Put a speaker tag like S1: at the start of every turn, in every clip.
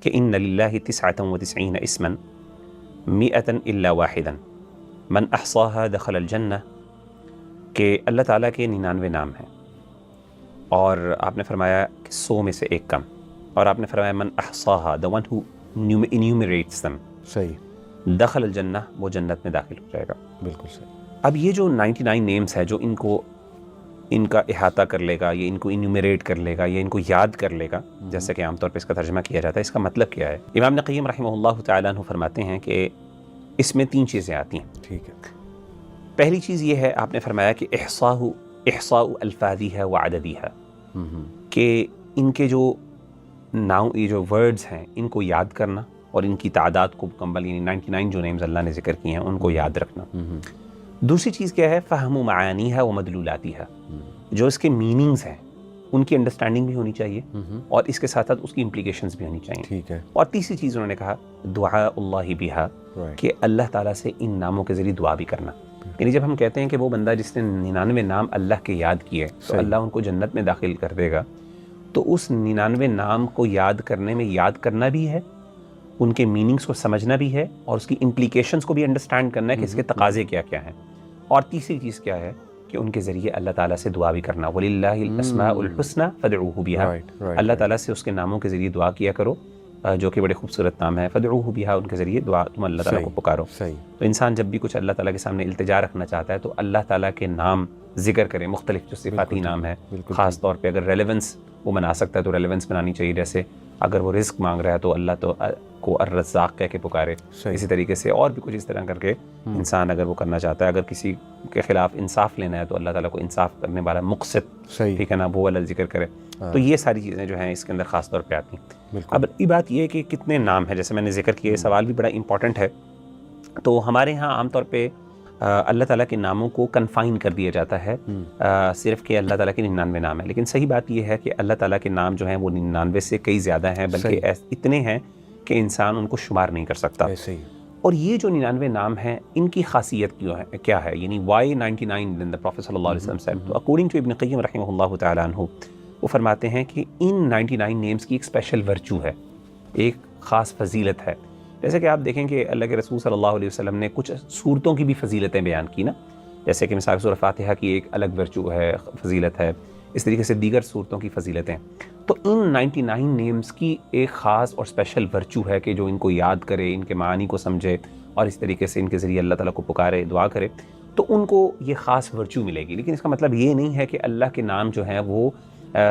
S1: کہ ان للہ تسعۃ وتسعین اسما مئۃ الا واحدا من احصاها دخل الجنہ، کہ اللہ تعالیٰ کے 99 نام ہیں، اور آپ نے فرمایا کہ 100 میں سے ایک کم، اور آپ نے فرمایا من احصاها the one who enumerates them
S2: صحیح،
S1: دخل الجنہ، وہ جنت میں داخل ہو جائے گا۔
S2: بالکل صحیح۔
S1: اب یہ جو 99 نیمز ہے جو ان کا احاطہ کر لے گا، یا ان کو انیومریٹ کر لے گا، یا ان کو یاد کر لے گا، جیسے کہ عام طور پہ اس کا ترجمہ کیا جاتا ہے، اس کا مطلب کیا ہے؟ امام ابن قیم رحمہ اللہ تعالیٰ عنہ فرماتے ہیں کہ اس میں 3 چیزیں آتی ہیں۔
S2: ٹھیک ہے۔
S1: پہلی چیز یہ ہے، آپ نے فرمایا کہ احصاء الفاظیہ وعددیہ، کہ ان کے جو یہ جو ورڈز ہیں ان کو یاد کرنا اور ان کی تعداد کو مکمل، یعنی 99 جو نیمز اللہ نے ذکر کیے ہیں ان کو یاد رکھنا۔ دوسری چیز کیا ہے؟ فہم معانیہ و مدلولاتیہ، جو اس کے میننگز ہیں ان کی انڈرسٹینڈنگ بھی ہونی چاہیے، اور اس کے ساتھ ساتھ اس کی امپلیکیشنز بھی ہونی چاہیے۔
S2: ٹھیک ہے۔
S1: اور تیسری چیز انہوں نے کہا دعاء اللہ بہا، کہ اللہ تعالیٰ سے ان ناموں کے ذریعے دعا بھی کرنا۔ یعنی جب ہم کہتے ہیں کہ وہ بندہ جس نے 99 نام اللہ کے یاد کیے تو اللہ ان کو جنت میں داخل کر دے گا، تو اس 99 نام کو یاد کرنے میں یاد کرنا بھی ہے، ان کے میننگز کو سمجھنا بھی ہے، اور اس کی امپلیکیشنز کو بھی انڈرسٹینڈ کرنا ہے کہ اس کے تقاضے کیا کیا ہیں۔ اور تیسری چیز کیا ہے کہ ان کے ذریعے اللہ تعالیٰ سے دعا بھی کرنا، وَلِلَّهِ الْأَسْمَاءُ الْحُسْنَى فَادْعُوهُ بِهَا، اللہ تعالیٰ سے اس کے ناموں کے ذریعے دعا کیا کرو، جو کہ بڑے خوبصورت نام ہے، فَادْعُوهُ بِهَا، ان کے ذریعے دعا تم اللہ تعالیٰ کو پکارو۔ تو انسان جب بھی کچھ اللہ تعالیٰ کے سامنے التجا رکھنا چاہتا ہے تو اللہ تعالیٰ کے نام ذکر کرے، مختلف جو صفاتی نام ہے، خاص طور پہ اگر ریلیونس وہ بنا سکتا ہے تو ریلیونس بنانی چاہیے، جیسے اگر وہ رزق مانگ رہا ہے تو اللہ تو کو الرزاق کہہ کے پکارے، اسی طریقے سے اور بھی کچھ اس طرح کر کے انسان اگر وہ کرنا چاہتا ہے، اگر کسی کے خلاف انصاف لینا ہے تو اللہ تعالیٰ کو انصاف کرنے والا مقسط، ٹھیک ہے نا، وہ والا ذکر کرے۔ تو یہ ساری چیزیں جو ہیں اس کے اندر خاص طور پہ آتی ہیں۔ اب یہ بات یہ ہے کہ کتنے نام ہیں، جیسے میں نے ذکر کیا، یہ سوال بھی بڑا امپورٹنٹ ہے۔ تو ہمارے ہاں عام طور پہ اللہ تعالیٰ کے ناموں کو کنفائن کر دیا جاتا ہے صرف کہ اللہ تعالیٰ کے 99 نام ہیں، لیکن صحیح بات یہ ہے کہ اللہ تعالیٰ کے نام جو ہیں وہ 99 سے کئی زیادہ ہیں، بلکہ اتنے ہیں کہ انسان ان کو شمار نہیں کر سکتا۔ اور یہ جو 99 نام ہیں ان کی خاصیت کیا ہے، یعنی وائی 99 دین دا پروفیٹ صلی اللہ علیہ وسلم سے، تو اکارڈنگ ٹو ابن قیم رحمہ اللہ تعالیٰ عنہ، وہ فرماتے ہیں کہ ان 99 نیمز کی ایک اسپیشل ورچو ہے، ایک خاص فضیلت ہے۔ جیسے کہ آپ دیکھیں کہ اللہ کے رسول صلی اللہ علیہ وسلم نے کچھ صورتوں کی بھی فضیلتیں بیان کی نا، جیسے کہ مثال سورہ فاتحہ کی ایک الگ ورچو ہے، فضیلت ہے، اس طریقے سے دیگر صورتوں کی فضیلتیں۔ تو ان 99 نیمز کی ایک خاص اور اسپیشل ورچو ہے کہ جو ان کو یاد کرے، ان کے معانی کو سمجھے، اور اس طریقے سے ان کے ذریعے اللہ تعالیٰ کو پکارے، دعا کرے، تو ان کو یہ خاص ورچو ملے گی۔ لیکن اس کا مطلب یہ نہیں ہے کہ اللہ کے نام جو ہیں وہ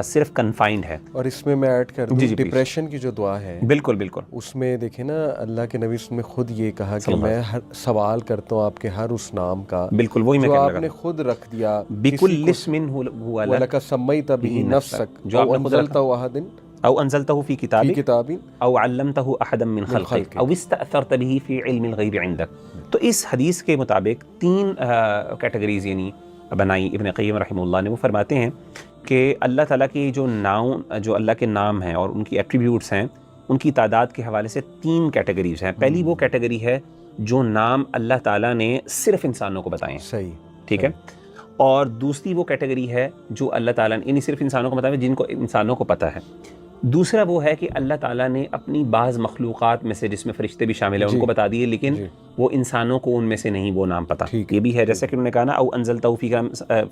S1: صرف کنفائنڈ ہے۔
S2: اور اس میں ایڈ کر دوں، ڈپریشن کی جو دعا ہے،
S1: بالکل بالکل، اس
S2: میں دیکھیں نا اللہ کے نبی نے خود یہ کہا کہ میں سوال کرتا ہوں آپ کے ہر اس نام کا،
S1: بالکل وہی میں
S2: آپ نے خود رکھ دیا،
S1: بِكُلِّ اسْمٍ هُوَ لَكَ
S2: سَمَّيْتَ بِهِ نَفْسَكَ
S1: جو آپ نے خود رکھا،
S2: أَوْ
S1: أَنزَلْتَهُ فِي كِتَابٍ أَوْ عَلَّمْتَهُ أَحَدًا مِّن خَلْقِكَ أَوْ اسْتَأْثَرْتَ بِهِ فِي عِلْمِ الْغَيْبِ عِندَكَ۔ تو اس حدیث کے مطابق 3 کیٹیگریز یعنی بنائی ابن قیم رحمہ اللہ نے۔ وہ فرماتے ہیں کہ اللہ تعالیٰ کی جو اللہ کے نام ہیں اور ان کی ایٹریبیوٹس ہیں، ان کی تعداد کے حوالے سے 3 کیٹیگریز ہیں۔ پہلی وہ کیٹیگری ہے جو نام اللہ تعالیٰ نے صرف انسانوں کو بتائے ہیں،
S2: صحیح،
S1: ٹھیک ہے، اور دوسری وہ کیٹیگری ہے جو اللہ تعالیٰ نے یعنی صرف انسانوں کو بتائے جن کو انسانوں کو پتہ ہے۔ دوسرا وہ ہے کہ اللہ تعالیٰ نے اپنی بعض مخلوقات میں سے، جس میں فرشتے بھی شامل ہیں، ان کو بتا دیے، لیکن وہ انسانوں کو ان میں سے نہیں وہ نام پتہ۔ یہ بھی ہے جیسے کہ انہوں نے کہا نا، او انزلتہ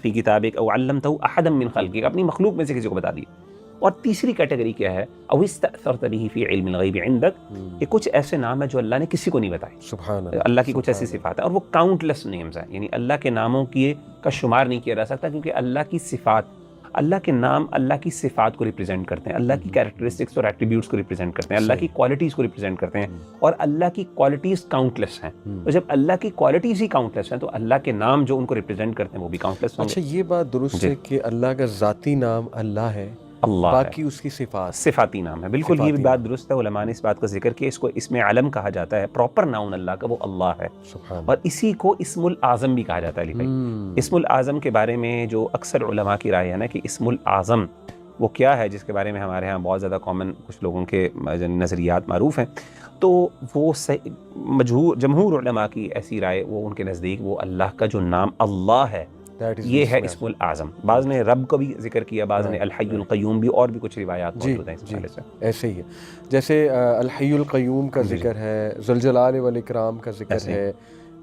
S1: فی کتابک او علمتہ احدا من خلقک، اپنی مخلوق میں سے کسی کو بتا دیے۔ اور تیسری کیٹیگری کیا ہے، او استأثرت به فی علم الغیب عندک، کہ کچھ ایسے نام ہیں جو اللہ نے کسی کو نہیں بتائے،
S2: سبحان اللہ،
S1: اللہ کی کچھ ایسی صفات ہیں، اور وہ کاؤنٹ لیس نیمز ہیں، یعنی اللہ کے ناموں کا شمار نہیں کیا جا سکتا، کیونکہ اللہ کی صفات، اللہ کے نام اللہ کی صفات کو ریپرزینٹ کرتے ہیں، اللہ کی کیریکٹرسٹکس اور ایٹریبیوٹس کو ریپرزینٹ کرتے ہیں، اللہ کی کوالٹیز کو ریپرزینٹ کرتے ہیں، اور اللہ کی کوالٹیز کاؤنٹ لیس ہیں۔ تو جب اللہ کی کوالٹیز ہی کاؤنٹ لیس ہیں تو اللہ کے نام جو ان کو ریپرزینٹ کرتے ہیں وہ بھی کاؤنٹ لیس ہوں گے۔
S2: اچھا، یہ بات درست ہے کہ اللہ کا ذاتی نام اللہ ہے،
S1: اللہ
S2: باقی اس کی
S1: صفاتی نام ہے، بالکل یہ بھی بات درست ہے۔ علماء نے اس بات کا ذکر کیا، اس میں علم کہا جاتا ہے، پراپر ناؤن اللہ کا وہ اللہ ہے، اور اسی کو اسم الاعظم بھی کہا جاتا ہے۔ بھائی اسم الاعظم کے بارے میں جو اکثر علماء کی رائے ہے نا کہ اسم الاعظم وہ کیا ہے، جس کے بارے میں ہمارے ہاں بہت زیادہ کامن کچھ لوگوں کے نظریات معروف ہیں، تو وہ جمہور علماء کی ایسی رائے، وہ ان کے نزدیک وہ اللہ کا جو نام اللہ ہے یہ ہے اسم العظم. بعض نے رب کو بھی ذکر کیا, بعض نے الحی القیوم بھی, اور بھی کچھ روایات موجود ہیں اس حوالے سے.
S2: ایسے ہی ہے جیسے الحی القیوم کا ذکر ہے, ذوالجلال والاکرام کا ذکر ہے.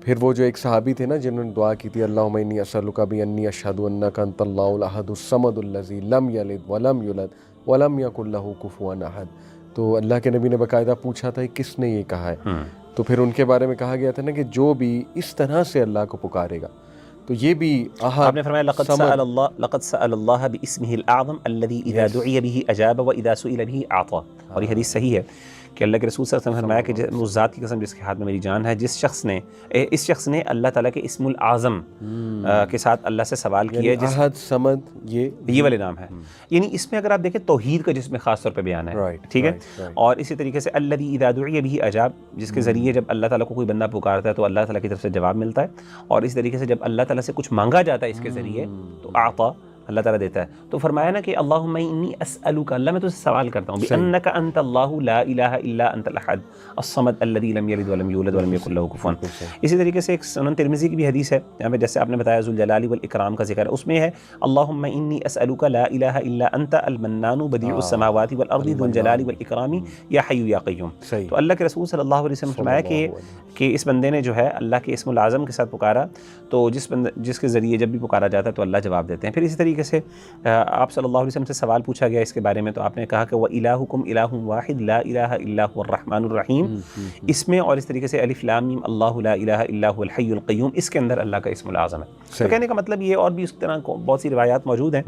S2: پھر وہ جو ایک صحابی تھے نا جنہوں نے دعا کی تھی اللہم انی اسألک بانی اشہد انک انت اللہ الاحد الصمد الذی لم یلد ولم یولد ولم یکن لہ کفوا احد, تو اللہ کے نبی نے باقاعدہ پوچھا تھا کس نے یہ کہا ہے, تو پھر ان کے بارے میں کہا گیا تھا نا کہ جو بھی اس طرح سے اللہ کو پکارے گا تو یہ بھی
S1: آپ نے فرمایا لقد سأل اللہ باسمہ الاعظم الذی اذا دعی بہ اجاب واذا سئل بہ اعطى. اور یہ حدیث صحیح ہے کہ اللہ کے رسول صلی اللہ علیہ وسلم نے فرمایا کہ اس ذات کی قسم جس کے ہاتھ میں میری جان ہے, جس شخص نے اللہ تعالیٰ کے اسم العظم کے ساتھ اللہ سے سوال کیا ہے, جس
S2: احد صمد یہ
S1: والے نام ہے, یعنی اس میں اگر آپ دیکھیں توحید کا جس میں خاص طور پہ بیان ہے, ٹھیک ہے. اور اسی طریقے سے الذی اذا دعی بہ اجاب, جس کے ذریعے جب اللہ تعالیٰ کو کوئی بندہ پکارتا ہے تو اللہ تعالیٰ کی طرف سے جواب ملتا ہے. اور اسی طریقے سے جب اللہ تعالیٰ سے کچھ مانگا جاتا ہے اس کے ذریعے تو اعطا, اللہ تعالیٰ دیتا ہے. تو فرمایا نا کہ اللہم انی اسألک, اللہ میں تجھ سے سوال کرتا ہوں بانک انت اللہ لا الہ الا انت الاحد الصمد الذی لم یلد ولم یولد ولم یکن لہ کفوا. اسی طریقے سے ایک سنن ترمذی کی بھی حدیث ہے جہاں پہ جیسے آپ نے بتایا ذوالجلال والاکرام کا ذکر ہے, اس میں ہے اللہم انی اسألک لا الہ الا انت المنان بدیع السماوات والارض ذو الجلال والاکرام یا حی یا قیوم. تو اللہ کے رسول صلی اللہ علیہ وسلم فرمایا کہ اس بندے نے جو ہے اللہ کے اسم العظم کے ساتھ پکارا تو جس کے ذریعے جب بھی پکارا جاتا ہے تو اللہ جواب دیتے ہیں. پھر اسی طریقے سے آپ صلی اللہ علیہ وسلم سے سوال پوچھا گیا اس کے بارے میں, تو آپ نے کہا کہ وَإِلَٰهُكُمْ إِلَٰهٌ وَاحِدٌ لَا إِلَٰهَ إِلَّا هُوَ الرَّحْمَٰنُ الرَّحِيمُ اس میں. اور اس طریقے سے الف لام میم اللہ لا الہ الا هو الحی القیوم, اس کے اندر اللہ کا اسم العظم ہے. تو کہنے کا مطلب یہ, اور بھی اس طرح بہت سی روایات موجود ہیں,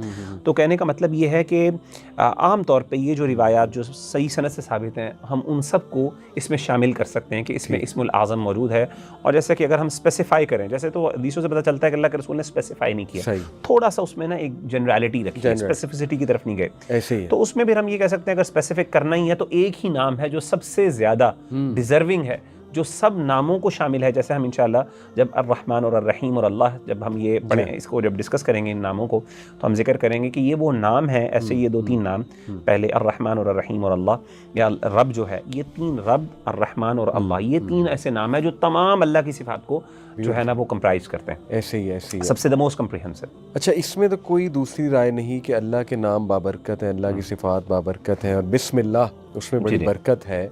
S1: تو کہنے کا مطلب یہ ہے کہ عام طور پہ یہ جو روایات جو صحیح سند سے ثابت ہیں ہم ان سب کو اس میں شامل کر سکتے ہیں کہ اس میں اسم العظم موجود ہے. اور جیسے کہ اگر ہم اسپیسیفائی کریں, جیسے تو حدیثوں سے پتہ چلتا ہے کہ اللہ کے رسول نے اسپیسیفائی نہیں کیا, تھوڑا سا اس میں نا ایک جنرالٹی رکھی, اسپیسیفسٹی کی طرف نہیں گئے. تو اس میں بھی ہم یہ کہہ سکتے ہیں اگر اسپیسیفک کرنا ہی ہے تو ایک ہی نام ہے جو سب سے زیادہ ڈیزرونگ ہے, جو سب ناموں کو شامل ہے. جیسے ہم انشاءاللہ جب الرحمن اور الرحیم اور اللہ جب ہم یہ پڑھیں, اس کو جب ڈسکس کریں گے ان ناموں کو, تو ہم ذکر کریں گے کہ یہ وہ نام ہیں. ایسے یہ 2-3 نام, پہلے الرحمن اور الرحیم اور اللہ, یا رب جو ہے, یہ 3 رب, الرحمن اور اللہ, یہ 3 ایسے نام ہیں جو تمام اللہ کی صفات کو جو ہے نا وہ کمپرائز کرتے ہیں. ایسے ہی سب سے موسٹ کمپریہنسو.
S2: اچھا, اس میں تو کوئی دوسری رائے نہیں کہ اللہ کے نام بابرکت ہیں, اللہ کی صفات بابرکت ہیں, اور بسم اللہ اس میں بڑی برکت ہے.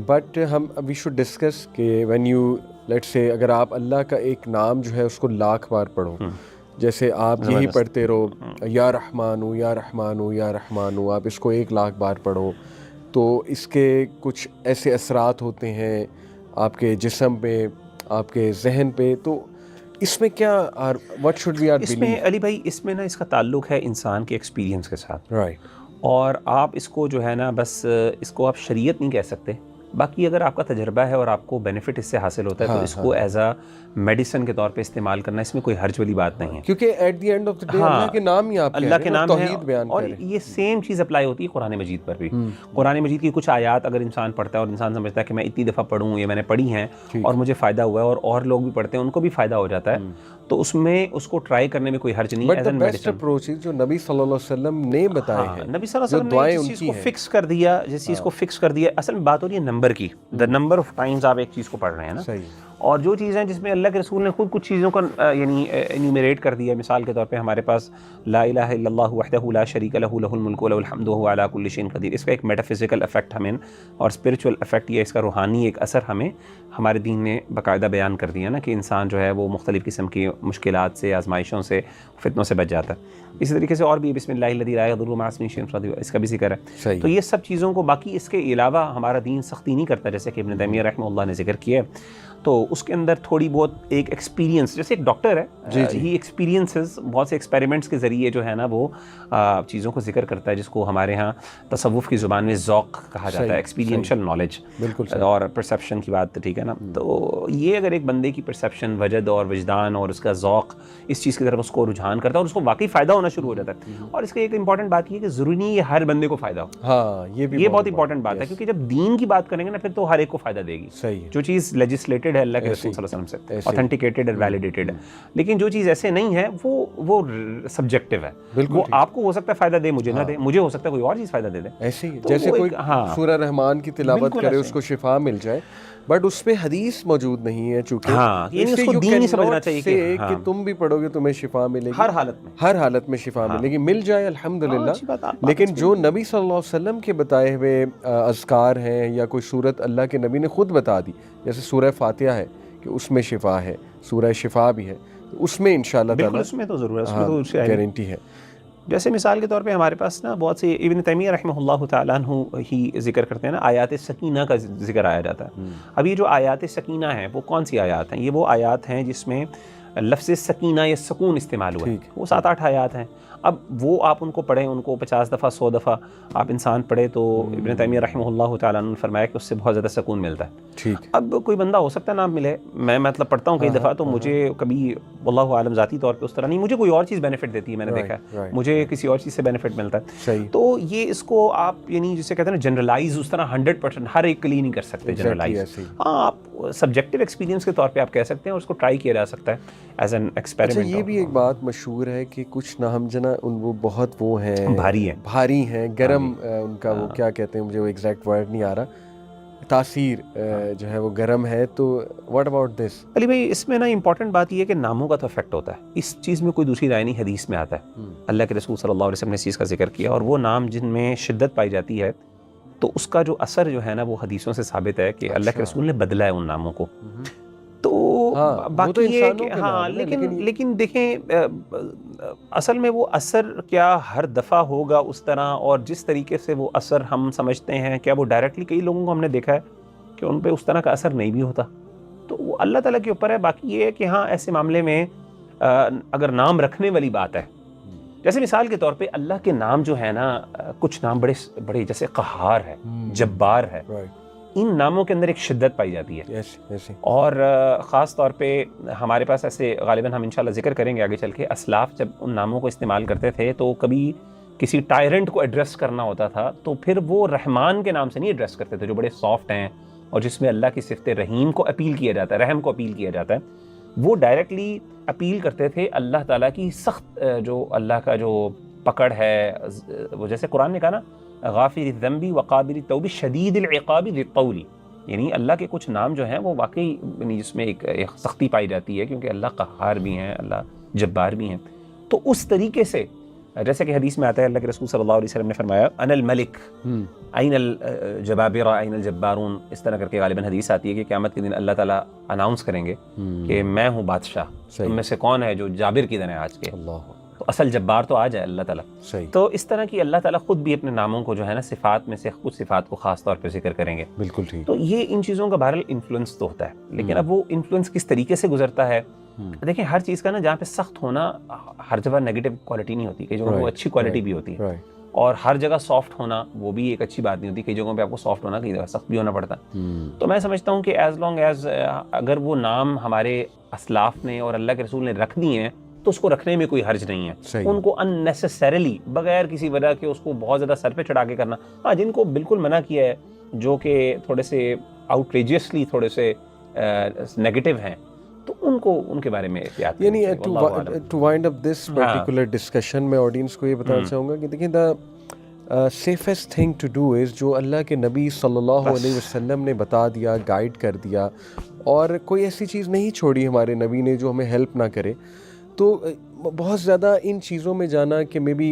S2: بٹ ہم وی شوڈ ڈسکس کہ وین یو لیٹ سے, اگر آپ اللہ کا ایک نام جو ہے اس کو 1,00,000 بار پڑھو, جیسے آپ یہی پڑھتے رہو یا رحمانو یا رحمانو یا رحمانو, آپ اس کو 1,00,000 بار پڑھو, تو اس کے کچھ ایسے اثرات ہوتے ہیں آپ کے جسم پہ, آپ کے ذہن پہ. تو اس میں کیا what should we
S1: اس میں علی بھائی, اس میں نا اس کا تعلق ہے انسان کے ایکسپیرینس کے ساتھ,
S2: رائٹ.
S1: اور آپ اس کو جو ہے نا بس اس کو آپ شریعت نہیں کہہ سکتے. باقی اگر آپ کا تجربہ ہے اور آپ کو بینیفٹ اس سے حاصل ہوتا ہے تو اس کو ایز اے میڈیسن کے طور پہ استعمال کرنا, اس میں کوئی حرج والی بات نہیں ہے,
S2: کیونکہ at the end of the day Allah کے نام ہی آپ
S1: اللہ کے نام ہے. اور یہ سیم چیز اپلائی ہوتی ہے قرآن مجید پر بھی. قرآن مجید کی کچھ آیات اگر انسان پڑھتا ہے اور انسان سمجھتا ہے کہ میں اتنی دفعہ پڑھوں, یہ میں نے پڑھی ہیں اور مجھے فائدہ ہوا ہے, اور لوگ بھی پڑھتے ہیں ان کو بھی فائدہ ہو جاتا ہے, تو اس میں اس کو ٹرائی کرنے میں کوئی حرج نہیں ہے.
S2: بٹ دی بیسٹ اپروچ جو نبی صلی اللہ علیہ وسلم نے بتائے ہیں,
S1: نبی صلی اللہ علیہ وسلم نے جس چیز کو فکس کر دیا, اصل میں بات ہو رہی ہے نمبر کی, نمبر آف ٹائمز آپ ایک چیز کو پڑھ رہے ہیں نا. اور جو چیزیں جس میں اللہ کے رسول نے خود کچھ چیزوں کا یعنی انیومریٹ کر دیا, مثال کے طور پہ ہمارے پاس لا الہ الا اللہ وحدہ لا شریک لہ لہ الملک ولہ الحمد وہو علی کل شیء قدیر, اس کا ایک میٹا فزیکل افیکٹ ہمیں اور اسپرچول افیکٹ, یہ اس کا روحانی ایک اثر ہمیں ہمارے دین نے باقاعدہ بیان کر دیا نا کہ انسان جو ہے وہ مختلف قسم کی مشکلات سے, آزمائشوں سے, فتنوں سے بچ جاتا ہے. اسی طریقے سے اور بھی بسم اللہ الذی لا یضر مع اسمہ شیء فی الارض, اس کا بھی ذکر ہے. تو یہ سب چیزوں کو, باقی اس کے علاوہ ہمارا دین سختی نہیں کرتا, جیسے کہ ابن تیمیہ رحمہ اللہ نے ذکر کیا ہے. تو اس کے اندر تھوڑی بہت ایک ایکسپیرینس, جیسے ایک ڈاکٹر ہے, ہی ایکسپیرینسز بہت سے ایکسپیریمنٹس کے ذریعے جو ہے نا وہ چیزوں کو ذکر کرتا ہے, جس کو ہمارے ہاں تصوف کی زبان میں ذوق کہا جاتا ہے, ایکسپیرینشل نالج. بالکل. اور پرسیپشن کی بات, ٹھیک ہے نا. تو یہ اگر ایک بندے کی پرسیپشن, وجد اور وجدان اور اس کا ذوق اس چیز کی طرف اس کو رجحان کرتا ہے اور اس کو واقعی فائدہ ہونا شروع ہو جاتا ہے. اور اس کا ایک امپورٹنٹ بات یہ ہے کہ ضروری نہیں یہ ہر بندے کو فائدہ ہو.
S2: ہاں, یہ
S1: بہت امپورٹنٹ بات ہے, کیونکہ جب دین کی بات کریں گے نا پھر تو ہر ایک کو فائدہ دے گی. جو چیز لیجسلیٹڈ ہے اللہ اللہ کے رسول صلی اللہ علیہ وسلم سے authenticated اور validated ہے. لیکن جو چیز ایسے نہیں ہے وہ سبجیکٹو ہے. وہ آپ کو ہو سکتا ہے فائدہ دے, مجھے نہ دے, مجھے ہو سکتا ہے کوئی اور چیز فائدہ دے دے.
S2: ایسے ہی جیسے کوئی سورہ رحمان کی تلاوت کرے اس کو شفا مل جائے, بٹ اس پہ حدیث موجود نہیں ہے, چونکہ
S1: اس کو دین نہیں سمجھنا چاہیے
S2: کہ تم بھی پڑھو گے تمہیں شفا ملے گی, ہر حالت میں شفا ملے گی, مل جائے الحمدللہ. لیکن جو نبی صلی اللہ علیہ وسلم کے بتائے ہوئے اذکار ہیں یا کوئی صورت اللہ کے نبی نے خود بتا دی, جیسے سورہ فاتحہ ہے کہ اس میں شفا ہے, سورہ شفا بھی ہے, اس میں انشاءاللہ تعالی
S1: اس میں تو ضرور ہے, اس میں تو
S2: گارنٹی ہے.
S1: جیسے مثال کے طور پہ ہمارے پاس نا بہت سے ابن تیمیہ رحمہ اللہ تعالیٰ عنہ ہی ذکر کرتے ہیں نا, آیات سکینہ کا ذکر آیا جاتا ہے. اب یہ جو آیات سکینہ ہیں وہ کون سی آیات ہیں؟ یہ وہ آیات ہیں جس میں لفظ سکینہ یا سکون استعمال ہوا ہے. وہ 7-8 آیات ہیں. اب وہ آپ ان کو پڑھیں, ان کو 50 دفعہ 100 دفعہ آپ انسان پڑھے تو ابن تیمیہ رحمہ اللہ تعالیٰ عنہ نے فرمایا کہ اس سے بہت زیادہ سکون ملتا ہے. اب کوئی بندہ ہو سکتا ہے نام ملے, میں مطلب پڑھتا ہوں کئی دفعہ تو مجھے کبھی واللہ عالم ذاتی طور پہ اس طرح نہیں, مجھے کوئی اور چیز بینیفٹ دیتی ہے, میں نے دیکھا ہے مجھے کسی اور چیز سے بینیفٹ ملتا ہے. تو یہ اس کو آپ یعنی جسے کہتے ہیں نا جنرلائز اس طرح 100% ہر ایک کے لیے نہیں کر سکتے جنرلائز. ہاں آپ سبجیکٹیو ایکسپیرینس کے طور پہ آپ کہہ سکتے ہیں اور اس کو ٹرائی کیا جا سکتا ہے ایز این ایکسپیریمنٹ.
S2: یہ بھی ایک بات مشہور ہے کہ کچھ نام جنا وہ بہت وہ ہیں بھاری ہیں, گرم, ان کا وہ کیا کہتے ہیں, مجھے وہ ایگزیکٹ ورڈ نہیں آ رہا, تاثیر جو ہے وہ گرم ہے. تو واٹ اباؤٹ دس
S1: علی بھائی؟ اس میں نا امپورٹنٹ بات یہ ہے کہ ناموں کا تو افیکٹ ہوتا ہے, اس چیز میں کوئی دوسری رائے نہیں, حدیث میں آتا ہے. اللہ کے رسول صلی اللہ علیہ وسلم نے اس چیز کا ذکر کیا, اور وہ نام جن میں شدت پائی جاتی ہے تو اس کا جو اثر جو ہے نا وہ حدیثوں سے ثابت ہے کہ اللہ کے رسول نے بدلا ہے ان ناموں کو. تو باقی یہ کہ ہاں لیکن دیکھیں اصل میں وہ اثر کیا ہر دفعہ ہوگا اس طرح, اور جس طریقے سے وہ اثر ہم سمجھتے ہیں کیا وہ ڈائریکٹلی, کئی لوگوں کو ہم نے دیکھا ہے کہ ان پہ اس طرح کا اثر نہیں بھی ہوتا. تو وہ اللہ تعالیٰ کے اوپر ہے. باقی یہ ہے کہ ہاں ایسے معاملے میں اگر نام رکھنے والی بات ہے, جیسے مثال کے طور پہ اللہ کے نام جو ہے نا, کچھ نام بڑے جیسے قہار ہے, جبار ہے, ان ناموں کے اندر ایک شدت پائی جاتی ہے. اور خاص طور پہ ہمارے پاس ایسے غالباً ہم انشاءاللہ ذکر کریں گے آگے چل کے, اسلاف جب ان ناموں کو استعمال کرتے تھے تو کبھی کسی ٹائرنٹ کو ایڈریس کرنا ہوتا تھا تو پھر وہ رحمان کے نام سے نہیں ایڈریس کرتے تھے, جو بڑے سافٹ ہیں اور جس میں اللہ کی صفت رحیم کو اپیل کیا جاتا ہے, رحم کو اپیل کیا جاتا ہے. وہ ڈائریکٹلی اپیل کرتے تھے اللہ تعالیٰ کی سخت جو اللہ کا جو پکڑ ہے, وہ جیسے قرآن نے کہا نا غافر الذنب وقابل التوب شدید العقاب ذی الطول, یعنی اللہ کے کچھ نام جو ہیں وہ واقعی یعنی جس میں ایک سختی پائی جاتی ہے, کیونکہ اللہ قہار بھی ہیں, اللہ جبار بھی ہیں. تو اس طریقے سے جیسے کہ حدیث میں آتا ہے اللہ کے رسول صلی اللہ علیہ وسلم نے فرمایا انا الملک این الجبابرہ این الجبارون, اس طرح کر کے غالباً حدیث آتی ہے کہ قیامت کے دن اللہ تعالیٰ اناؤنس کریں گے کہ میں ہوں بادشاہ, تم میں سے کون ہے جو جابر کی طرح آج کے. تو اصل جبار تو آج ہے اللہ تعالیٰ. تو اس طرح کی اللہ تعالیٰ خود بھی اپنے ناموں کو جو ہے نا صفات میں سے کچھ صفات کو خاص طور پہ ذکر کریں گے.
S2: بالکل ٹھیک.
S1: تو یہ ان چیزوں کا بہرحال انفلوئنس تو ہوتا ہے, لیکن اب وہ انفلوئنس کس طریقے سے گزرتا ہے. دیکھیں ہر چیز کا نا جہاں پہ سخت ہونا ہر جگہ نیگیٹو کوالٹی نہیں ہوتی, کئی جگہوں پہ وہ اچھی کوالٹی بھی ہوتی ہے, اور ہر جگہ سافٹ ہونا وہ بھی ایک اچھی بات نہیں ہوتی, کئی جگہوں پہ آپ کو سافٹ ہونا, کئی جگہ سخت بھی ہونا پڑتا ہے. تو میں سمجھتا ہوں کہ ایز لانگ ایز اگر وہ نام ہمارے اسلاف نے اور اللہ کے رسول نے رکھ دیے ہیں تو اس کو رکھنے میں کوئی حرج نہیں ہے. ان کو unnecessarily بغیر کسی وجہ کے اس کو بہت زیادہ سر پہ چڑھا کے کرنا, ہاں جن کو بالکل منع کیا ہے جو کہ تھوڑے سے آؤٹریجیسلی تھوڑے سے نیگیٹو ہیں, تو ان کو ان کے بارے میں احتیاط کریں.
S2: یعنی to wind up this particular discussion میں آڈینس کو یہ بتانا چاہوں گا کہ دیکھیں the safest thing to do is جو اللہ کے نبی صلی اللہ علیہ وسلم نے بتا دیا, گائیڈ کر دیا, اور کوئی ایسی چیز نہیں چھوڑی ہمارے نبی نے جو ہمیں ہیلپ نہ کرے. تو بہت زیادہ ان چیزوں میں جانا کہ may be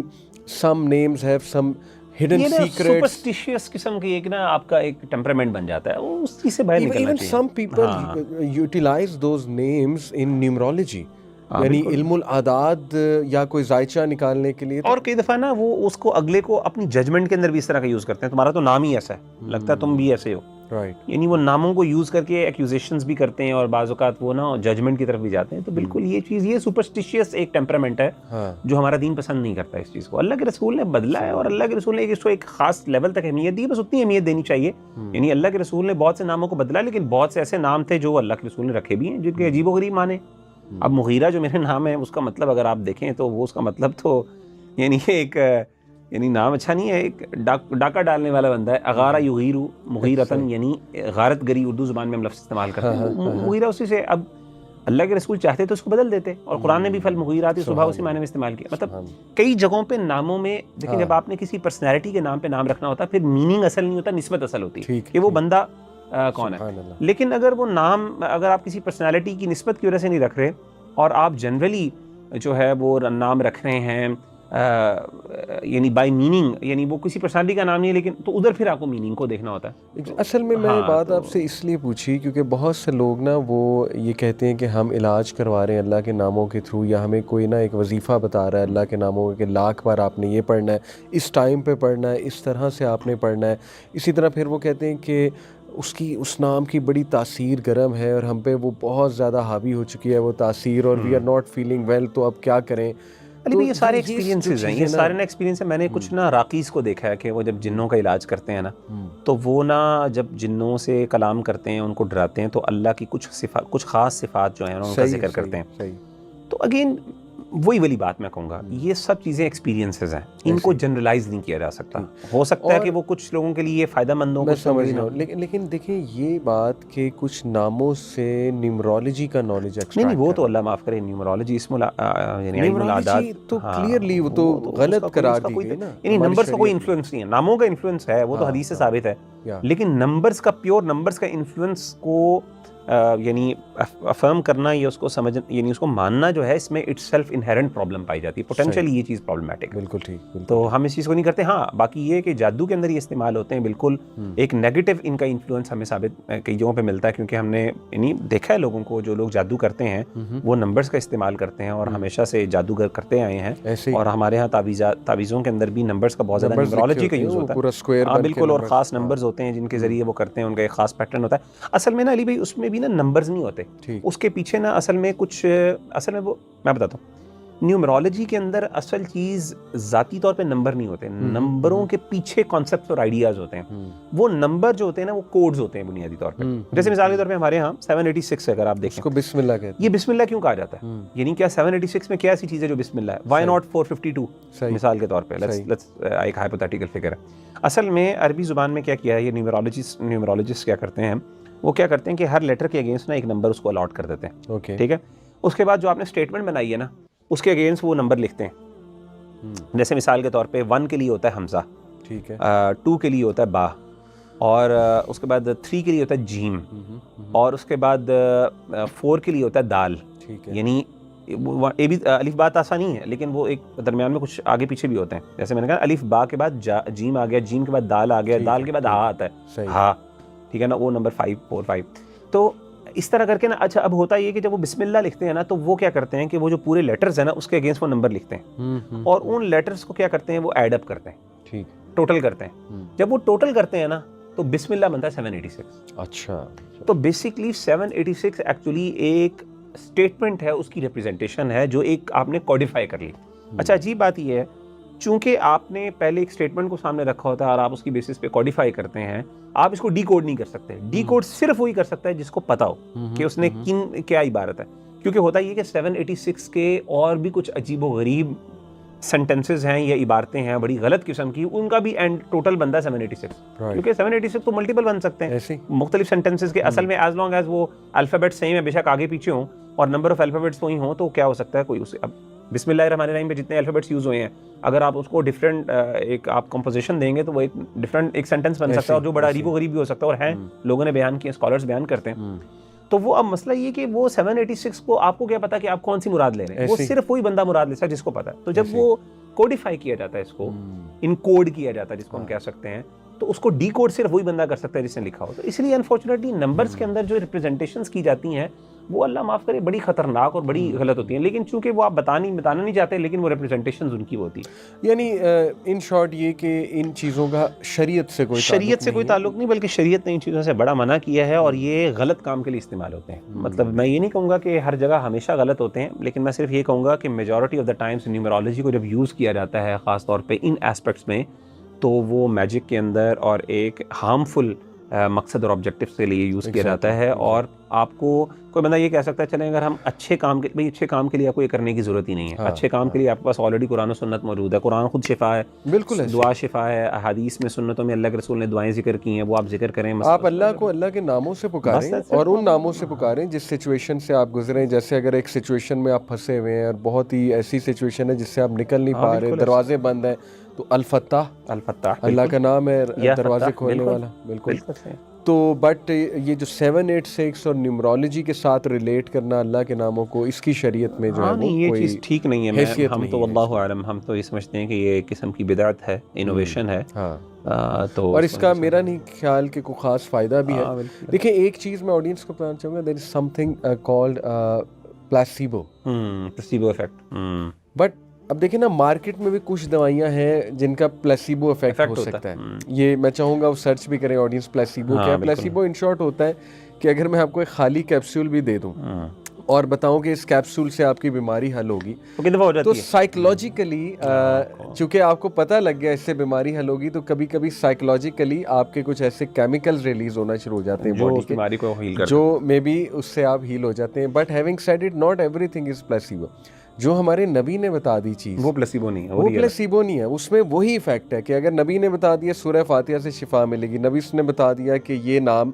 S2: some names have some hidden secrets,
S1: superstitious قسم کی ایک نا آپ کا ایک ٹیمپرامنٹ بن جاتا ہے, اس چیز سے باہر نکلنا چاہیے.
S2: Even some people utilize those names in numerology, یعنی علم الاعداد یا کوئی ذائچہ نکالنے کے لیے.
S1: اور کئی دفعہ نا وہ اس کو اگلے کو اپنی ججمنٹ کے اندر بھی اس طرح کا یوز کرتے ہیں, تمہارا تو نام ہی ایسا ہے, لگتا ہے تم بھی ایسے ہو. یعنی وہ ناموں کو یوز کر کے ایکیوزیشنز بھی کرتے ہیں, اور بعض اوقات وہ نا ججمنٹ کی طرف بھی جاتے ہیں. تو بالکل یہ چیز, یہ سپرسٹیشیس ایک ٹیمپرامنٹ ہے جو ہمارا دین پسند نہیں کرتا اس چیز کو. اللہ کے رسول نے بدلا ہے, اور اللہ کے رسول نے اس کو ایک خاص لیول تک اہمیت دی, بس اتنی اہمیت دینی چاہیے. یعنی اللہ کے رسول نے بہت سے ناموں کو بدلا, لیکن بہت سے ایسے نام تھے جو اللہ کے رسول نے رکھے بھی ہیں جن کے عجیب و غریب معنی. اب مغیرہ جو میرے نام ہے اس کا مطلب اگر آپ دیکھیں تو وہ اس کا مطلب تو یعنی ایک یعنی نام اچھا نہیں ہے. ایک ڈاکہ ڈالنے والا بندہ ہے, اغارہ یغیر مغیرتن, یعنی غارت گری اردو زبان میں ہم لفظ استعمال کرتے ہیں. مغیرہ اسی سے, اب اللہ کے رسول چاہتے تو اس کو بدل دیتے, اور قرآن نے بھی فالمغیرات صبح اسی معنی میں استعمال کیا. مطلب کئی جگہوں پہ ناموں میں دیکھیں, جب آپ نے کسی پرسنالٹی کے نام پہ نام رکھنا ہوتا ہے, پھر میننگ اصل نہیں ہوتا, نسبت اصل ہوتی ہے کہ وہ بندہ کون ہے. لیکن اگر وہ نام, اگر آپ کسی پرسنالٹی کی نسبت کی وجہ سے نہیں رکھ رہے, اور آپ جنرلی جو ہے وہ نام رکھ رہے ہیں یعنی بائی میننگ, یعنی وہ کسی پرسنالٹی کا نام نہیں ہے, لیکن تو ادھر پھر آپ کو میننگ کو دیکھنا ہوتا ہے.
S2: اصل میں میں بات آپ سے اس لیے پوچھی کیونکہ بہت سے لوگ نا وہ یہ کہتے ہیں کہ ہم علاج کروا رہے ہیں اللہ کے ناموں کے تھرو, یا ہمیں کوئی نا ایک وظیفہ بتا رہا ہے اللہ کے ناموں کے, لاکھ بار آپ نے یہ پڑھنا ہے, اس ٹائم پہ پڑھنا ہے, اس طرح سے آپ نے پڑھنا ہے. اسی طرح پھر وہ کہتے ہیں کہ اس نام کی بڑی تاثیر گرم ہے اور ہم پہ وہ بہت زیادہ حاوی ہو چکی ہے وہ تاثیر, اور we are not feeling well, تو اب کیا کریں.
S1: علی بھائی یہ سارے ایکسپیرینسز ہیں, یہ سارے نا ایکسپیرینس ہیں. میں نے کچھ نا راقیز کو دیکھا ہے کہ وہ جب جنوں کا علاج کرتے ہیں نا, تو وہ نا جب جنوں سے کلام کرتے ہیں, ان کو ڈراتے ہیں, تو اللہ کی کچھ خاص صفات جو ہیں ان کا ذکر کرتے ہیں. تو اگین وہی والی بات میں کہوں گا, یہ سب چیزیں ایکسپیرینسز ہیں, ان کو جنرلائز نہیں کیا جا سکتا. ہو سکتا ہے کہ وہ کچھ لوگوں کے لیے یہ فائدہ مند ہو,
S2: میں سمجھ رہا ہوں, لیکن دیکھیں یہ بات کہ کچھ ناموں سے نیومرولوجی کا نالج ایکسٹریکٹ,
S1: نہیں وہ تو اللہ معاف کرے, نیومرولوجی اسم یعنی علم العادات
S2: تو کلیئرلی وہ تو غلط قرار دی گئی نا.
S1: یعنی نمبرز کا کوئی انفلوئنس نہیں ہے, ناموں کا انفلوئنس ہے, وہ تو حدیث سے ثابت ہے, لیکن نمبرز کا پیور نمبرز کا انفلوئنس کو یعنی افرم کرنا یا اس کو سمجھ, یعنی اس کو ماننا جو ہے, اس میں اٹ سیلف انہیرنٹ پرابلم پائی جاتی ہے, پوٹینشلی یہ چیز پرابلمٹک.
S2: بالکل ٹھیک,
S1: تو ہم اس چیز کو نہیں کرتے. ہاں باقی یہ کہ جادو کے اندر یہ استعمال ہوتے ہیں, بالکل ایک نیگیٹو ان کا انفلوئنس ہمیں ثابت کئی جگہوں پہ ملتا ہے, کیونکہ ہم نے یعنی دیکھا ہے لوگوں کو, جو لوگ جادو کرتے ہیں وہ نمبرز کا استعمال کرتے ہیں, اور ہمیشہ سے جادوگر کرتے آئے ہیں. اور ہمارے ہاں تعویذوں کے اندر بھی نمبرز کا بہت زیادہ نیومرولوجی کا یوز ہوتا ہے. ہاں بالکل, اور خاص نمبرز ہوتے ہیں جن کے ذریعے وہ کرتے ہیں, ان کا ایک خاص پیٹرن ہوتا ہے. اصل میں نا علی بھائی اس میں بھی نا نمبرز نہیں ہوتے, اس کے پیچھے نا اصل میں کچھ, اصل میں وہ میں بتاتا ہوں, نیومرولوجی کے اندر اصل چیز ذاتی طور پہ نمبر نہیں ہوتے, نمبروں کے پیچھے کانسیپٹس اور آئیڈیاز ہوتے ہیں. وہ نمبر جو ہوتے ہیں نا وہ کوڈز ہوتے ہیں بنیادی طور پہ. جیسے مثال کے طور پہ ہمارے ہاں 786 اگر آپ دیکھیں,
S2: اس کو بسم اللہ کہتے ہیں.
S1: یہ بسم اللہ کیوں کہا جاتا ہے, یعنی کیا 786 میں کیا ایسی چیز ہے جو بسم اللہ ہے, وائی ناٹ 452 مثال کے طور پہ, ایک ہائپوتھیٹیکل فگر ہے. اصل میں عربی زبان میں کیا کیا ہے, یہ نیومرولوجسٹ کیا کرتے ہیں, وہ کیا کرتے ہیں کہ ہر لیٹر کے اگینسٹ نا ایک نمبر اس کو الاٹ کر دیتے ہیں. ٹھیک ہے, اس کے بعد جو آپ نے اسٹیٹمنٹ بنائی ہے نا, اس کے اگینسٹ وہ نمبر لکھتے ہیں. جیسے مثال کے طور پہ 1 کے لیے ہوتا ہے حمزہ,
S2: ٹھیک ہے,
S1: 2 کے لیے ہوتا ہے با, اور اس کے بعد 3 کے لیے ہوتا ہے جیم, اور اس کے بعد 4 کے لیے ہوتا ہے دال. یعنی الف با تاسا نہیں ہے, لیکن وہ ایک درمیان میں کچھ آگے پیچھے بھی ہوتے ہیں. جیسے میں نے کہا الف با کے بعد جیم آ گیا, جیم کے بعد دال آ گیا, دال کے بعد ہا آتا ہے, ہا, ٹھیک ہے نا, وہ نمبر 545. تو اس طرح کر کے نا, اچھا اب ہوتا یہ کہ جب وہ بسم اللہ لکھتے ہیں نا, تو وہ کیا کرتے ہیں کہ وہ جو پورے لیٹرز ہیں نا اس کے اگینسٹ وہ نمبر لکھتے ہیں, اور ان لیٹرز کو کیا کرتے ہیں, وہ ایڈ اپ کرتے ہیں, ٹھیک, ٹوٹل کرتے ہیں. جب وہ ٹوٹل کرتے ہیں نا تو بسم اللہ بنتا ہے 786.
S2: اچھا,
S1: تو بیسکلی 786 ایکچولی ایک اسٹیٹمنٹ ہے, اس کی ریپرزنٹیشن ہے جو ایک آپ نے کوڈیفائی کر لی. اچھا عجیب بات یہ ہے, چونکہ آپ نے پہلے ایک اسٹیٹمنٹ کو سامنے رکھا ہوتا ہے اور آپ اس کی بیسس پہ کوڈیفائی کرتے ہیں, آپ اس کو ڈی کوڈ نہیں کر سکتے. ڈی کوڈ صرف وہی کر سکتا ہے جس کو پتا ہو کہ اس نے کیا عبارت ہے. کیونکہ ہوتا یہ کہ 786 کے اور بھی کچھ عجیب و غریب سینٹنسز ہیں یا عبارتیں ہیں بڑی غلط قسم کی, ان کا بھی اینڈ ٹوٹل بنتا ہے 786. کیونکہ 786 تو ملٹیپل بن سکتے ہیں مختلف سینٹنسز کے. اصل میں ایز لانگ ایز وہ الفابیٹ سیم ہے, بے شک آگے پیچھے ہوں اور نمبر آف الفابیٹس وہی ہوں, تو کیا ہو سکتا ہے کوئی اسے, اب بسم اللہ الرحمن الرحیم پہ جتنے الفابیٹس یوز ہوئے ہیں, اگر آپ اس کو ڈفرینٹ ایک آپ کمپوزیشن دیں گے تو وہ ایک ڈفرینٹ ایک سینٹنس بن سکتا ہے, اور جو بڑا عجیب و غریب بھی ہو سکتا ہے, اور ہیں لوگوں نے بیان کیے, اسکالرز بیان کرتے ہیں. تو وہ اب مسئلہ یہ کہ وہ 786 کو آپ کو کیا پتا کہ آپ کون سی مراد لے رہے ہیں, وہ صرف وہی بندہ مراد لے سکتا ہے جس کو پتا ہے. تو جب وہ کوڈیفائی کیا جاتا ہے, اس کو انکوڈ کیا جاتا ہے جس کو ہم کہہ سکتے ہیں, تو اس کو ڈی کوڈ صرف وہی بندہ کر سکتا ہے جس نے لکھا ہو. تو اس لیے انفارچونیٹلی نمبرز کے اندر جو ریپرزنٹیشنز کی جاتی ہیں وہ اللہ معاف کرے بڑی خطرناک اور بڑی غلط ہوتی ہیں, لیکن چونکہ وہ آپ بتانا نہیں چاہتے, لیکن وہ ریپرزنٹیشنز ان کی ہوتی ہے.
S2: یعنی ان شارٹ یہ کہ ان چیزوں کا شریعت سے کوئی
S1: تعلق نہیں, بلکہ شریعت نے ان چیزوں سے بڑا منع کیا ہے, اور یہ غلط کام کے لیے استعمال ہوتے ہیں. مطلب میں یہ نہیں کہوں گا کہ ہر جگہ ہمیشہ غلط ہوتے ہیں, لیکن میں صرف یہ کہوں گا کہ میجورٹی آف دا ٹائمز نیومرولوجی کو جب یوز کیا جاتا ہے خاص طور پہ ان ایسپیکٹس میں, تو وہ میجک کے اندر اور ایک ہارمفل مقصد اور آبجیکٹیوس کے لیے یوز کیا جاتا ہے. اور آپ کو کوئی بندہ یہ کہہ سکتا ہے چلیں اگر ہم اچھے کام کے لیے آپ کو یہ کرنے کی ضرورت ہی نہیں ہے. اچھے کام کے لیے آپ کے پاس آلریڈی قرآن و سنت موجود ہے. قرآن خود شفا ہے,
S2: بالکل
S1: دعا شفا ہے. احادیث میں سنتوں میں اللہ کے رسول نے دعائیں ذکر کی ہیں, وہ آپ ذکر کریں.
S2: آپ اللہ کو اللہ کے ناموں سے پکاریں اور ان ناموں سے پکاریں جس سچویشن سے آپ گزریں. جیسے اگر ایک سچویشن میں آپ پھنسے ہوئے ہیں اور بہت ہی ایسی سچویشن ہے جس سے آپ نکل نہیں پا رہے, دروازے بند ہیں, تو الفتاح اللہ کا نام ہے, دروازے کھولنے والا. بالکل. تو بٹ یہ جو 786 اور نیومرولوجی کے ساتھ ریلیٹ کرنا اللہ کے ناموں کو, اس کی شریعت میں جو ہے وہ
S1: یہ
S2: کوئی
S1: چیز ٹھیک نہیں ہے. ہم تو واللہ اعلم, ہم تو یہ سمجھتے ہیں کہ یہ ایک قسم کی بدعت ہے, انوویشن ہے.
S2: تو اور اس کا میرا نہیں خیال کہ کوئی خاص فائدہ بھی ہے. دیکھیں ایک چیز میں آڈینس کو بتانا چاہوں گا, there is some thing called placebo
S1: effect.
S2: But اب دیکھیں نا, مارکیٹ میں بھی کچھ دوائیاں ہیں جن کا پلیسیبو افیکٹ ہو سکتا ہے. یہ میں چاہوں گا وہ سرچ بھی کریں آڈینس, پلیسیبو کیا ہے. پلیسیبو ان شارٹ ہوتا ہے کہ اگر میں آپ کو ایک خالی کیپسول بھی دے دوں اور بتاؤں کہ اس کیپسول سے آپ کی بیماری حل ہوگی, تو سائیکولوجیکلی چونکہ آپ کو پتہ لگ گیا اس سے بیماری حل ہوگی, تو کبھی کبھی سائیکولوجیکلی آپ کے کچھ ایسے کیمیکلز ریلیز ہونا شروع ہو جاتے ہیں باڈی کے, جو مے بی اس سے آپ ہیل ہو جاتے ہیں. But having said it, not every thing is placebo. جو ہمارے نبی نے بتا دی چیز
S1: وہ پلیسیبو نہیں ہے,
S2: وہ پلیسیبو نہیں ہے. اس میں وہی ایفیکٹ ہے کہ اگر نبی نے بتا دیا سورہ فاتحہ سے شفا ملے گی, نبی نے بتا دیا کہ یہ نام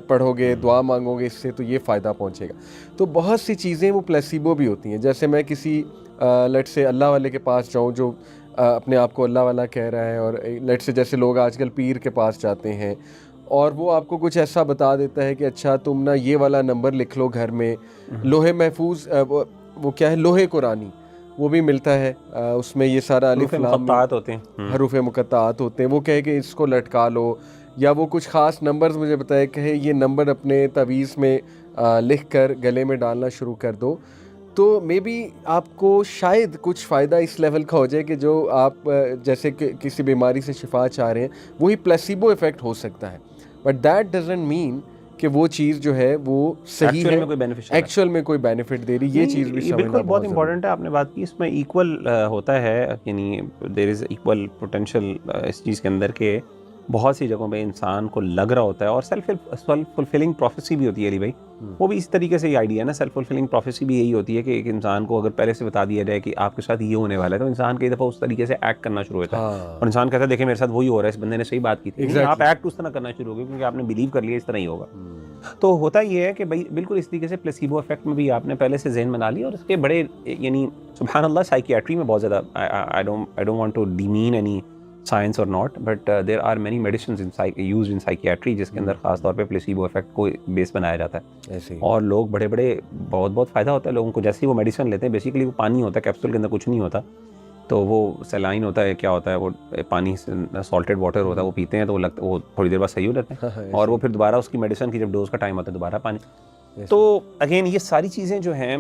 S2: پڑھو گے, دعا مانگو گے اس سے تو یہ فائدہ پہنچے گا. تو بہت سی چیزیں وہ پلیسیبو بھی ہوتی ہیں. جیسے میں کسی لیٹ سے اللہ والے کے پاس جاؤں جو اپنے آپ کو اللہ والا کہہ رہا ہے, اور لیٹ سے جیسے لوگ آج کل پیر کے پاس جاتے ہیں اور وہ آپ کو کچھ ایسا بتا دیتا ہے کہ اچھا تم نا یہ والا نمبر لکھ لو گھر میں, لوہے محفوظ وہ کیا ہے, لوہے قرآنی, وہ بھی ملتا ہے. اس میں یہ سارا الف لام
S1: ہوتے ہیں,
S2: حروف مقطعات ہوتے ہیں. وہ کہے کہ اس کو لٹکا لو, یا وہ کچھ خاص نمبرز مجھے بتائے کہ یہ نمبر اپنے تعویذ میں لکھ کر گلے میں ڈالنا شروع کر دو. تو مے بی آپ کو شاید کچھ فائدہ اس لیول کا ہو جائے کہ جو آپ جیسے کہ کسی بیماری سے شفا چاہ رہے ہیں, وہی پلیسیبو ایفیکٹ ہو سکتا ہے. بٹ دیٹ ڈزنٹ مین کہ وہ چیز جو ہے وہ صحیح ہے, ایکچوئل میں کوئی بینیفٹ دے رہی. یہ چیز بھی
S1: بالکل بہت امپورٹنٹ ہے. آپ نے بات کی, اس میں ایکول ہوتا ہے, یعنی دیر از ایکول پوٹینشیل اس چیز کے اندر کہ بہت سی جگہوں پہ انسان کو لگ رہا ہوتا ہے. اور سیلف فلفلنگ پروفیسی بھی ہوتی ہے علی بھائی, وہ بھی اس طریقے سے ہی آئیڈیا ہے نا. سیلف فلفلنگ پروفیسی بھی یہی ہوتی ہے کہ ایک انسان کو اگر پہلے سے بتا دیا جائے کہ آپ کے ساتھ یہ ہونے والا ہے, تو انسان کئی دفعہ اس طریقے سے ایکٹ کرنا شروع ہوتا ہے, اور انسان کہتا ہے دیکھیں میرے ساتھ وہی ہو رہا ہے, اس بندے نے صحیح بات کی تھی. آپ ایکٹ اس طرح کرنا شروع ہو گئے کیونکہ آپ نے بلیو کر لیا اس طرح ہی ہوگا. تو ہوتا یہ ہے کہ بھائی بالکل اس طریقے سے پلیسیبو افیکٹ میں بھی آپ نے پہلے سے ذہن بنا لیا, اور اس کے بڑے یعنی سبحان اللہ سائیکیاٹری میں بہت زیادہ I don't want to demean any science or not, but there are many medicines used in psychiatry جس کے اندر خاص طور پہ پلیسیبو افیکٹ کو بیس بنایا جاتا ہے. اور لوگ بڑے بہت فائدہ ہوتا ہے لوگوں کو. جیسے ہی وہ میڈیسن لیتے ہیں, بیسیکلی وہ پانی ہوتا ہے, کیپسول کے اندر کچھ نہیں ہوتا, تو وہ سیلائن ہوتا ہے, کیا ہوتا ہے وہ پانی سالٹیڈ واٹر ہوتا ہے, وہ پیتے ہیں تو وہ تھوڑی دیر بعد صحیح ہو جاتے ہیں, اور وہ پھر دوبارہ اس کی میڈیسن کی جب ڈوز کا ٹائم آتا ہے دوبارہ پانی. تو اگین یہ ساری چیزیں جو ہیں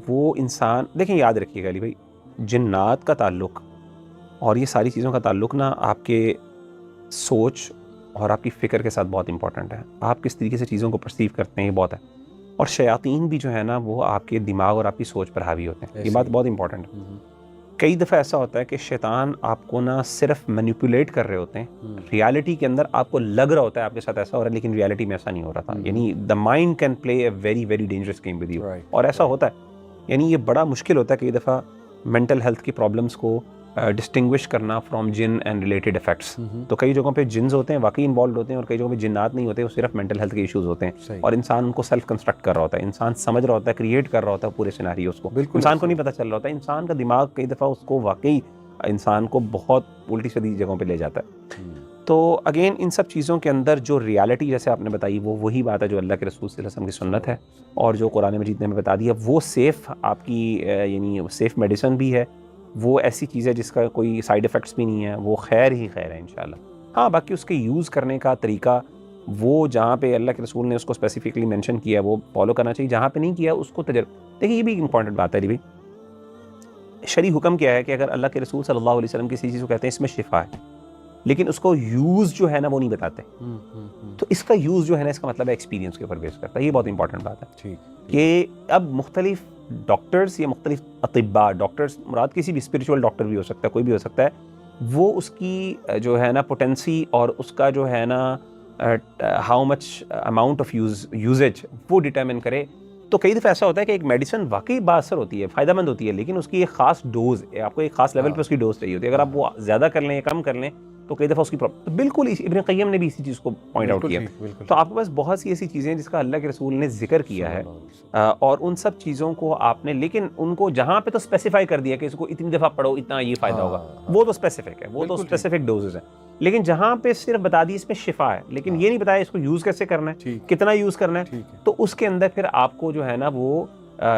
S1: وہ انسان دیکھیں یاد رکھیے گا علی بھائی, جنات کا تعلق اور یہ ساری چیزوں کا تعلق نا آپ کے سوچ اور آپ کی فکر کے ساتھ بہت امپورٹنٹ ہے. آپ کس طریقے سے چیزوں کو پرسیو کرتے ہیں یہ بہت ہے. اور شیاطین بھی جو ہے نا وہ آپ کے دماغ اور آپ کی سوچ پر حاوی ہوتے ہیں, یہ بات بہت امپورٹنٹ ہے. کئی دفعہ ایسا ہوتا ہے کہ شیطان آپ کو نہ صرف مینیپولیٹ کر رہے ہوتے ہیں, ریالٹی کے اندر آپ کو لگ رہا ہوتا ہے آپ کے ساتھ ایسا ہو رہا ہے, لیکن ریالٹی میں ایسا نہیں ہو رہا تھا. یعنی the mind can play a very very dangerous game with you, اور ایسا ہوتا ہے. یعنی یہ بڑا مشکل ہوتا ہے کئی دفعہ مینٹل ہیلتھ کی پرابلمس کو ڈسٹنگوش کرنا فرام جن اینڈ ریلیٹڈ افیکٹس. تو کئی جگہوں پہ جنز ہوتے ہیں واقعی انوالوڈ ہوتے ہیں, اور کئی جگہوں پہ جنات نہیں ہوتے, وہ صرف مینٹل ہیلتھ کے ایشوز ہوتے ہیں, اور انسان ان کو سیلف کنسٹرکٹ کر رہا ہوتا ہے, انسان سمجھ رہا ہوتا ہے, کریٹ کر رہا ہوتا ہے پورے سیناریوز کو, انسان کو نہیں پتہ چل رہا ہوتا ہے. انسان کا دماغ کئی دفعہ اس کو واقعی انسان کو بہت الٹی سیدھی جگہوں پہ لے جاتا ہے. تو اگین ان سب چیزوں کے اندر جو ریالٹی جیسے آپ نے بتائی وہ وہی بات ہے جو اللہ کے رسول صلی اللہ علیہ وسلم کی سنت ہے, اور جو قرآن مجید نے ہمیں بتا دیا وہ سیف آپ کی یعنی سیف میڈیسن بھی ہے. وہ ایسی چیز ہے جس کا کوئی سائیڈ افیکٹس بھی نہیں ہے, وہ خیر ہی خیر ہے انشاءاللہ. ہاں باقی اس کے یوز کرنے کا طریقہ وہ جہاں پہ اللہ کے رسول نے اس کو اسپیسیفکلی مینشن کیا وہ فالو کرنا چاہیے, جہاں پہ نہیں کیا اس کو دیکھیے یہ بھی ایک امپورٹنٹ بات ہے. شرعی حکم کیا ہے کہ اگر اللہ کے رسول صلی اللہ علیہ وسلم کسی چیز کو کہتے ہیں اس میں شفا ہے, لیکن اس کو یوز جو ہے نا وہ نہیں بتاتے, تو اس کا یوز جو ہے نا اس کا مطلب ہے ایکسپیرینس کے اوپر بیس کرتا ہے. یہ بہت امپورٹنٹ بات ہے کہ اب مختلف ڈاکٹرز یا مختلف اطباء, ڈاکٹرز مراد کسی بھی اسپریچول ڈاکٹر بھی ہو سکتا ہے, کوئی بھی ہو سکتا ہے, وہ اس کی جو ہے نا پوٹینسی اور اس کا جو ہے نا how much amount of usage وہ ڈٹرمن کرے. تو کئی دفعہ ایسا ہوتا ہے کہ ایک میڈیسن واقعی باثر ہوتی ہے, فائدہ مند ہوتی ہے, لیکن اس کی ایک خاص ڈوز, آپ کو ایک خاص لیول پہ اس کی ڈوز چاہیے ہوتی ہے. اگر آپ وہ زیادہ کر لیں یا کم کر لیں تو کئی دفعہ اس کی تو بالکل ابن قیم نے بھی اسی چیز کو پوائنٹ آؤٹ کیا. تو آپ کے پاس بہت سی ایسی چیزیں ہیں جس کا اللہ کے رسول نے ذکر کیا ہے, اور ان سب چیزوں کو آپ نے, لیکن ان کو جہاں پہ تو اسپیسیفائی کر دیا کہ اس کو اتنی دفعہ پڑھو اتنا یہ فائدہ ہوگا, وہ تو اسپیسیفک ہے, وہ تو اسپیسیفک ڈوزز ہیں. لیکن جہاں پہ صرف بتا دی اس میں شفا ہے, لیکن یہ نہیں بتایا اس کو یوز کیسے کرنا ہے, کتنا یوز کرنا ہے, تو اس کے اندر پھر آپ کو جو ہے نا وہ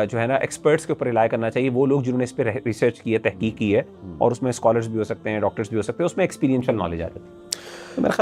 S1: جو ہے نا ایکسپرٹس کے اوپر ریلائی کرنا چاہیے, وہ لوگ جنہوں نے اس پہ ریسرچ کی ہے, تحقیق کی ہے, اور اس میں اسکالرس بھی ہو سکتے ہیں, ڈاکٹرس بھی ہو سکتے ہیں, اس میں ایکسپیرینشیل نالج آ جاتی ہے. تو میرا خیال